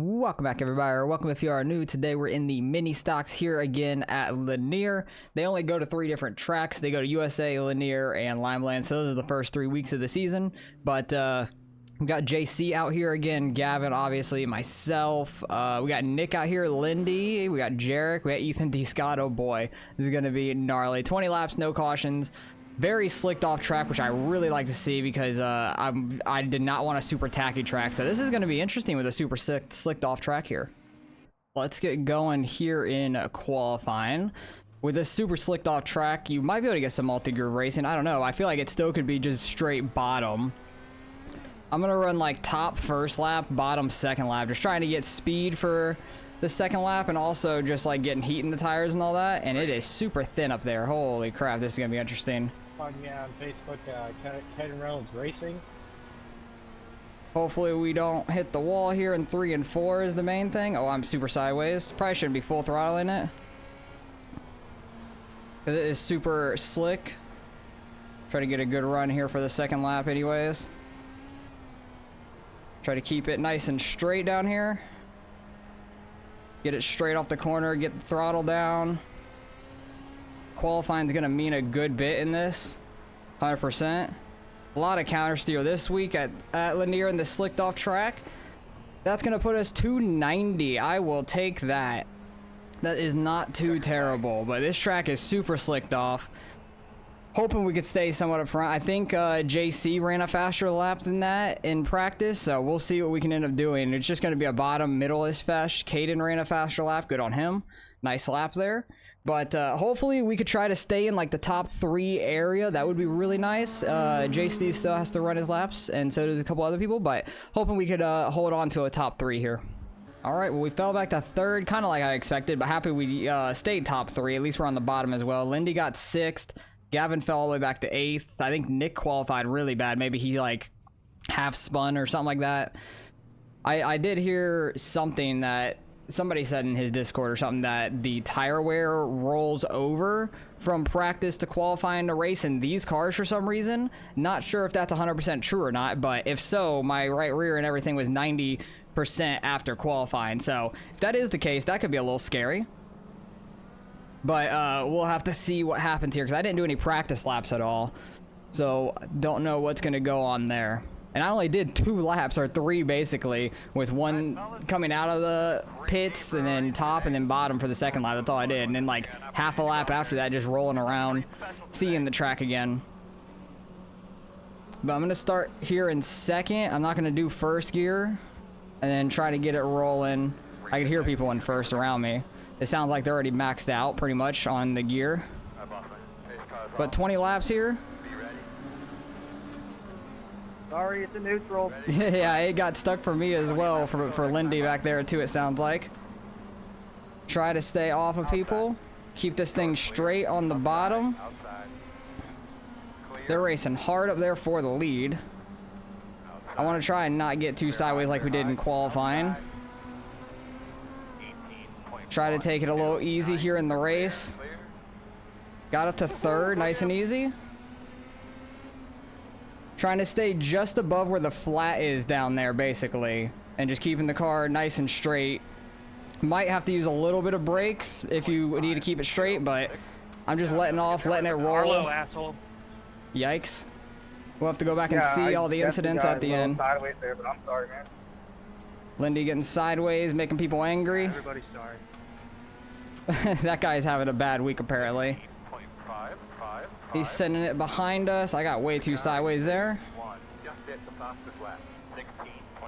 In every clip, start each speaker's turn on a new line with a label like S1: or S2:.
S1: Welcome back, everybody, or welcome if you are new. Today we're in the mini stocks here again at Lanier. They only go to 3 different tracks. They go to USA, Lanier, and Limeland. So those are the first 3 weeks of the season. But we got JC out here again, Gavin, obviously, myself. We got Nick out here, Lindy. We got Jarek. We got Ethan D. Scott. Oh boy, this is gonna be gnarly. 20 laps, no cautions. Very slicked off track, which I really like to see because I did not want a super tacky track. So this is going to be interesting with a super slicked off track here. Let's get going here in qualifying. With this super slicked off track, you might be able to get some multi-groove racing. I don't know. I feel like it still could be just straight bottom. I'm going to run like top first lap, bottom second lap. Just trying to get speed for the second lap and also just like getting heat in the tires and all that. And it is super thin up there. Holy crap, this is going to be interesting.
S2: On Facebook, Ken Reynolds Racing.
S1: Hopefully we don't hit the wall here, and 3 and 4 is the main thing. Oh, I'm super sideways. Probably shouldn't be full throttling it, because it is super slick. Try to get a good run here for the second lap anyways. Try to keep it nice and straight down here. Get it straight off the corner, get the throttle down. Qualifying is going to mean a good bit in this, 100%. A lot of counter steer this week at Lanier in the slicked off track. That's going to put us 290. I will take that. That is not too terrible, but this track is super slicked off. Hoping we could stay somewhat up front. I think JC ran a faster lap than that in practice, so we'll see what we can end up doing. It's just going to be a bottom middle-ish fest. Caden ran a faster lap. Good on him. Nice lap there. But hopefully we could try to stay in like the top 3 area. That would be really nice. JC still has to run his laps, and so does a couple other people, but hoping we could hold on to a top 3 here. All right, well, we fell back to 3rd, kind of like I expected, but happy we stayed top 3. At least we're on the bottom as well. Lindy got 6th. Gavin fell all the way back to 8th. I think Nick qualified really bad. Maybe he like half spun or something like that. I did hear something that somebody said in his Discord or something, that the tire wear rolls over from practice to qualifying to race in these cars for some reason. Not sure if that's 100% true or not, but if so, my right rear and everything was 90% after qualifying. So if that is the case, that could be a little scary. But we'll have to see what happens here, because I didn't do any practice laps at all. So don't know what's going to go on there. And I only did 2 laps, or 3 basically, with one coming out of the pits, and then top, and then bottom for the second lap. That's all I did. And then like half a lap after that, just rolling around, seeing the track again. But I'm going to start here in 2nd. I'm not going to do 1st gear, and then try to get it rolling. I can hear people in 1st around me. It sounds like they're already maxed out pretty much on the gear. But 20 laps here.
S2: Sorry, it's a neutral.
S1: Yeah, it got stuck for me as well, for Lindy back there too, it sounds like. Try to stay off of people. Keep this thing straight on the bottom. They're racing hard up there for the lead. I want to try and not get too sideways like we did in qualifying. Try to take it a little easy here in the race. Got up to 3rd, nice and easy. Trying to stay just above where the flat is down there, basically. And just keeping the car nice and straight. Might have to use a little bit of brakes if you need to keep it straight, but I'm just letting it roll.
S2: Arlo, asshole.
S1: Yikes. We'll have to go back and see all the incidents at the end.
S2: Sideways there, but I'm sorry, man.
S1: Lindy getting sideways, making people angry.
S2: Everybody's sorry.
S1: That guy's having a bad week, apparently. He's sending it behind us. I got way too sideways there.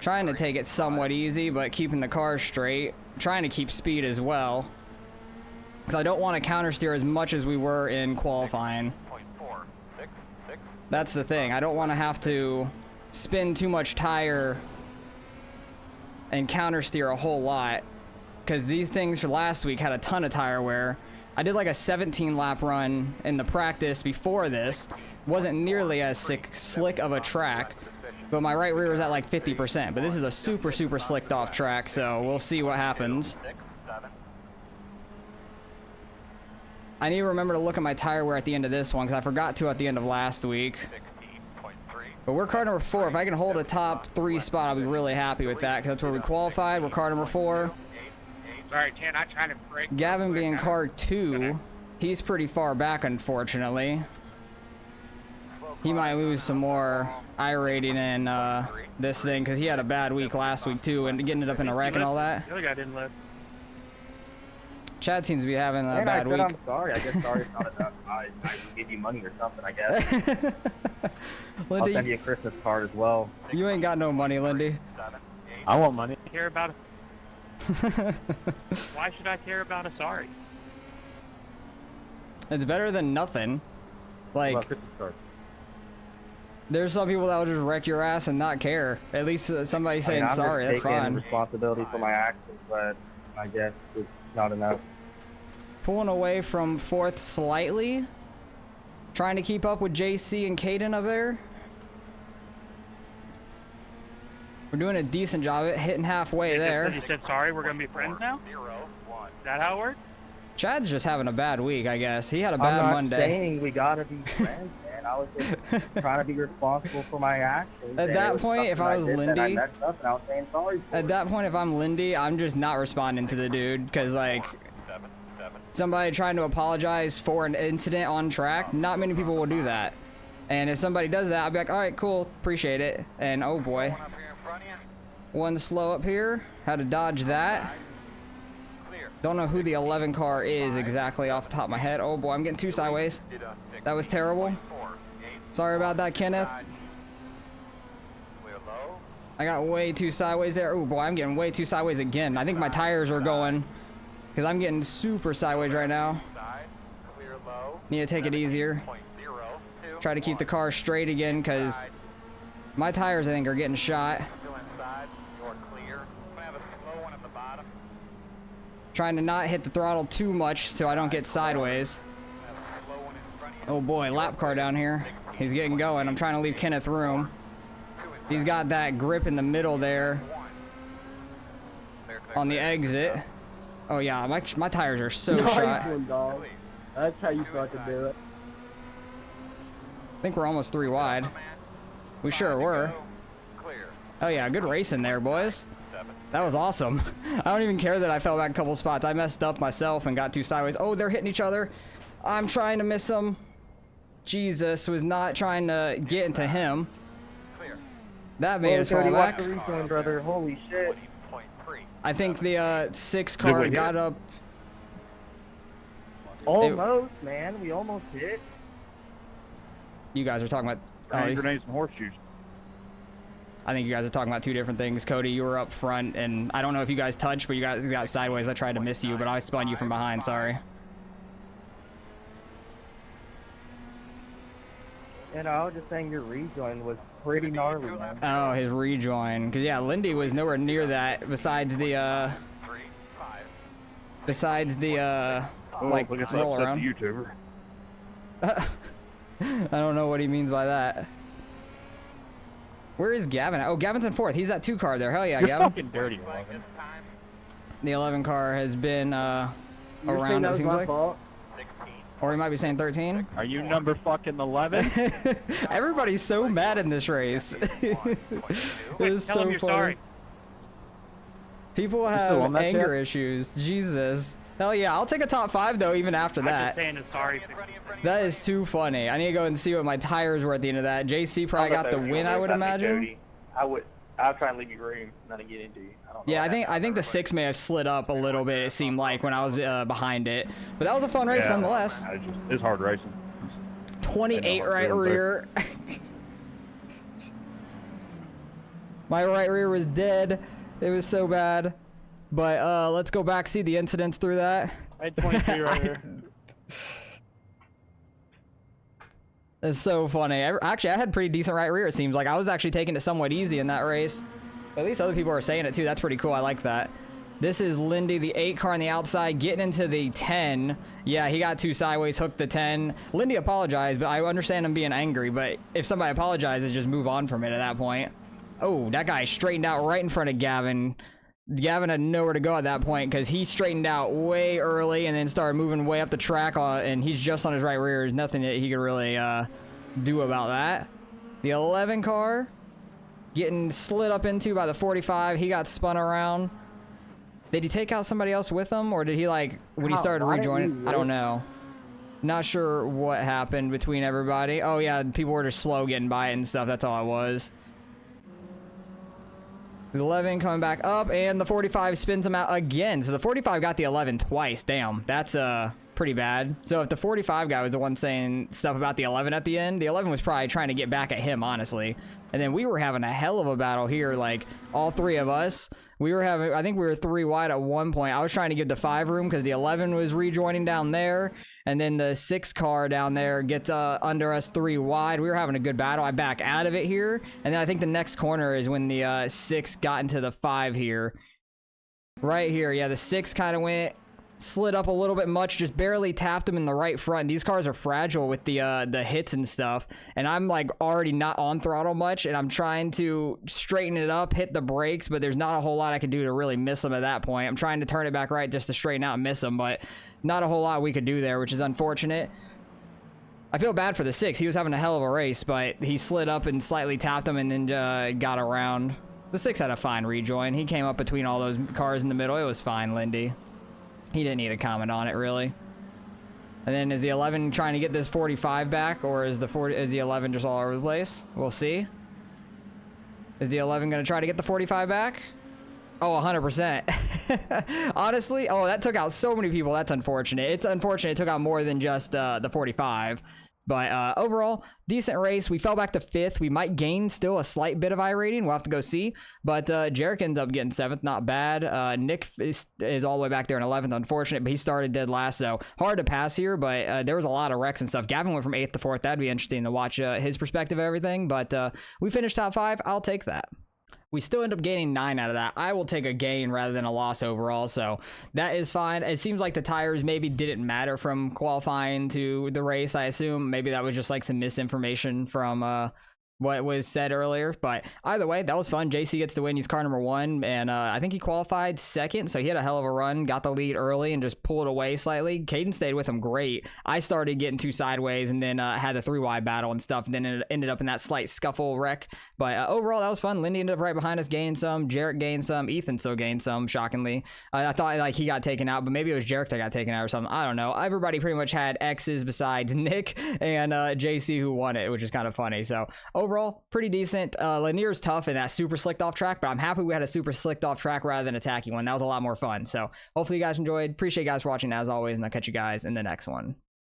S1: Trying to take it somewhat easy, but keeping the car straight. Trying to keep speed as well, because I don't want to counter steer as much as we were in qualifying. That's the thing. I don't want to have to spin too much tire and counter steer a whole lot, because these things for last week had a ton of tire wear. I did like a 17 lap run in the practice before this. Wasn't nearly as slick of a track, but my right rear was at like 50%. But this is a super slicked off track, so we'll see what happens. I need to remember to look at my tire wear at the end of this one, because I forgot to at the end of last week. But we're car number 4. If I can hold a top 3 spot, I'll be really happy with that, because that's where we qualified. We're car number 4.
S2: Sorry, Ken, I'm trying to break.
S1: Gavin being car 2, he's pretty far back, unfortunately. He might lose some more I rating in this thing, because he had a bad week last week too, and getting it up in a wreck and all that.
S2: The other guy didn't live.
S1: Chad seems to be having a
S3: And
S1: bad
S3: I said,
S1: week.
S3: I'm sorry. I guess sorry is not enough. I can give you money or something, I guess. I'll
S1: Lindy,
S3: send you a Christmas card as well.
S1: you ain't got no money, Lindy.
S2: I want money. Care about it. Why should I care about a sorry?
S1: It's better than nothing.
S3: What about
S1: Like,
S3: Christmas card?
S1: there's some people that will just wreck your ass and not care. At least somebody saying
S3: I'm just
S1: sorry, that's
S3: taking
S1: fine.
S3: responsibility for my actions, but I guess it's not enough.
S1: Pulling away from 4th slightly. Trying to keep up with JC and Caden up there. We're doing a decent job at hitting halfway there.
S2: You said sorry, we're gonna be friends now? Is that how it works?
S1: Chad's just having a bad week, I guess. He had a
S3: I'm
S1: bad
S3: not
S1: Monday.
S3: saying we gotta be friends, man. I was just trying to be responsible for my actions.
S1: At
S3: and
S1: that
S3: it was
S1: point, if
S3: something
S1: I was
S3: did that
S1: Lindy-
S3: I messed up and I was saying sorry for
S1: At
S3: it.
S1: that point, if I'm Lindy, I'm just not responding to the dude, because, like, somebody trying to apologize for an incident on track, not many people will do that. And if somebody does that, I'll be like, all right, cool, appreciate it. And oh boy, one slow up here, had to dodge that. Don't know who the 11 car is exactly off the top of my head. Oh boy, I'm getting 2 sideways. That was terrible. Sorry about that, Kenneth. I got way too sideways there. Oh boy, I'm getting way too sideways again. I think my tires are going, because I'm getting super sideways right now. Need to take it easier. Try to keep the car straight again, because my tires, I think, are getting shot. Trying to not hit the throttle too much so I don't get sideways. Oh boy, lap car down here. He's getting going. I'm trying to leave Kenneth room. He's got that grip in the middle there on the exit. Oh yeah, my tires are so shot.
S3: one, dog. That's how you fucking do it.
S1: I think we're almost 3 wide. We sure were. Oh yeah, good racing there, boys. That was awesome. I don't even care that I fell back a couple spots. I messed up myself and got 2 sideways. Oh, they're hitting each other. I'm trying to miss them. Jesus, was not trying to get into him. That made us fall back.
S3: Recon, brother. Holy shit.
S1: I think the 6 car got up.
S3: Almost, man. We almost hit.
S1: You guys are talking about...
S2: Grenades and horseshoes.
S1: I think you guys are talking about 2 different things. Cody, you were up front, and I don't know if you guys touched, but you guys got sideways. I tried to miss you, but I spun you from behind. Sorry.
S3: You know, I was just saying your rejoin was pretty gnarly, man.
S1: Oh, his rejoin. Because, yeah, Lindy was nowhere near that besides the, like, roll around.
S2: YouTuber.
S1: I don't know what he means by that. Where is Gavin? Oh, Gavin's in 4th. He's that 2 car there. Hell yeah,
S2: You're
S1: Gavin.
S2: fucking dirty, Logan.
S1: The 11 car has been around, it seems like. Or he might be saying 13.
S2: Are you number fucking 11?
S1: Everybody's so mad in this race. It is
S2: Tell him
S1: so
S2: you're
S1: funny.
S2: sorry.
S1: People
S3: still
S1: have
S3: on that
S1: anger
S3: tab?
S1: issues. Jesus. Hell yeah, I'll take a top 5 though, even after
S2: I'm just
S1: that.
S2: saying it's sorry.
S1: That is too funny. I need to go and see what my tires were at the end of that. JC probably got the win, I would imagine.
S3: I'll try and leave you room, not to get into you. I don't know
S1: Yeah,
S3: what
S1: I think the 6 may have slid up a little bit, it seemed like, when I was behind it. But that was a fun race nonetheless.
S2: It's hard racing.
S1: 28 right rear. My right rear was dead. It was so bad. But let's go back, see the incidents through that.
S2: I had 22 right here.
S1: It's so funny. Actually, I had pretty decent right rear, it seems like. I was actually taking it somewhat easy in that race. At least other people are saying it too. That's pretty cool. I like that. This is Lindy, the 8 car on the outside, getting into the 10. Yeah, he got 2 sideways, hooked the 10. Lindy apologized, but I understand him being angry. But if somebody apologizes, just move on from it at that point. Oh, that guy straightened out right in front of Gavin. Gavin had nowhere to go at that point because he straightened out way early and then started moving way up the track, and he's just on his right rear. There's nothing that he could really do about that. The 11 car getting slid up into by the 45. He got spun around. Did he take out somebody else with him, or did he like when he started rejoining? I don't know. Not sure what happened between everybody. Oh yeah, people were just slow getting by it and stuff. That's all it was. The 11 coming back up, and the 45 spins him out again. So the 45 got the 11 twice. Damn, that's pretty bad. So if the 45 guy was the one saying stuff about the 11 at the end, the 11 was probably trying to get back at him, honestly. And then we were having a hell of a battle here, like all three of us. We were having, I think we were 3 wide at one point. I was trying to give the 5 room because the 11 was rejoining down there. And then the 6 car down there gets under us 3 wide. We were having a good battle. I back out of it here. And then I think the next corner is when the 6 got into the 5 here. Right here. Yeah, the 6 kind of went, slid up a little bit much, just barely tapped him in the right front. These cars are fragile with the hits and stuff. And I'm like already not on throttle much. And I'm trying to straighten it up, hit the brakes. But there's not a whole lot I can do to really miss them at that point. I'm trying to turn it back right just to straighten out and miss them. But not a whole lot we could do there, which is unfortunate. I feel bad for the 6. He was having a hell of a race, but he slid up and slightly tapped him and then got around. The 6 had a fine rejoin. He came up between all those cars in the middle. It was fine, Lindy. He didn't need a comment on it, really. And then is the 11 trying to get this 45 back, or is the 11 just all over the place? We'll see. Is the 11 going to try to get the 45 back? Oh, 100%. Honestly, oh, that took out so many people. That's unfortunate. It's unfortunate it took out more than just the 45. But overall, decent race. We fell back to 5th. We might gain still a slight bit of I rating. We'll have to go see. But Jarek ends up getting 7th. Not bad. Nick is all the way back there in 11th. Unfortunate, but he started dead last. So hard to pass here. But there was a lot of wrecks and stuff. Gavin went from 8th to 4th. That'd be interesting to watch his perspective of everything. But we finished top 5. I'll take that. We still end up gaining 9 out of that. I will take a gain rather than a loss overall, so that is fine. It seems like the tires maybe didn't matter from qualifying to the race, I assume. Maybe that was just like some misinformation from what was said earlier, but either way, that was fun. JC gets to win. He's car number 1, and I think he qualified 2nd, so he had a hell of a run, got the lead early, and just pulled away slightly. Caden stayed with him great. I started getting 2 sideways, and then had the 3 wide battle and stuff, and then it ended up in that slight scuffle wreck, but overall, that was fun. Lindy ended up right behind us, gaining some. Jarek gained some. Ethan still gained some, shockingly. I thought like he got taken out, but maybe it was Jarek that got taken out or something. I don't know. Everybody pretty much had X's besides Nick and JC who won it, which is kind of funny, so overall, pretty decent. Lanier's tough in that super slicked off track, but I'm happy we had a super slicked off track rather than a tacky one. That was a lot more fun. So hopefully you guys enjoyed. Appreciate you guys for watching as always, and I'll catch you guys in the next one.